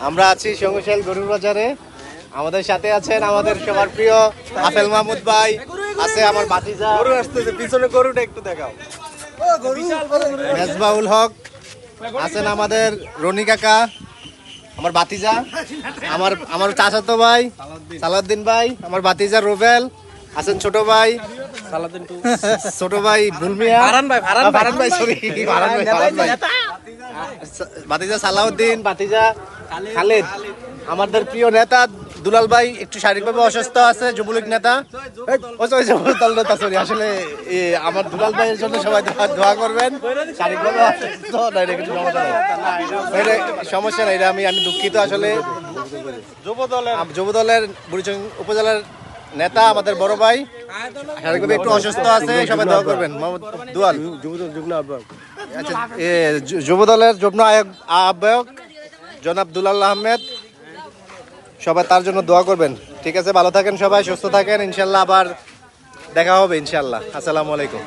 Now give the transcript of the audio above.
আমরা আছি সঙ্গশাল গরুর বাজারে। আমাদের সাথে আছেন আমাদের সবার প্রিয় আফেল মাহমুদ ভাই, আছে আমার ভাতিজা গরু আসতেছে, পিছনে গরুটা একটু দেখাও। মেজবাউল হক, আছেন আমাদের রনি কাকা, আমার ভাতিজা, আমার চাচাতো ভাই সালাউদ্দিন ভাই, আমার ভাতিজা রুবেল, আছেন ছোট ভাই ছোট ভাই বুলমিয়া, ফারান ভাই সরি ফারান ভাই, ভাতিজা সালাউদ্দিন, ভাতিজা খালেদ, আমাদের প্রিয় নেতা দুলাল ভাই একটু শারীরিকভাবে অসুস্থ আছে, যুবলীগ নেতা, সরি আসলে আমার দুলাল ভাইয়ের জন্য সবাই দোয়া করবেন। শারীরিকভাবে অসুস্থ না, এটা কিছু সমস্যা নেই, সমস্যা নেই, আমি দুঃখিত। আসলে যুব দলের বুড়িচং উপজেলার নেতা আমাদের বড় ভাই শারীরিকভাবে একটু অসুস্থ আছে, সবাই দোয়া করবেন। দুয়াল আচ্ছা, যুব দলের যুগ্ম আহ্বায়ক জনাব দুলাল আহমেদ, সবাই তার জন্য দোয়া করবেন। ঠিক আছে, ভালো থাকেন সবাই, সুস্থ থাকেন, ইনশাল্লাহ আবার দেখা হবে ইনশাল্লাহ। আসসালামু আলাইকুম।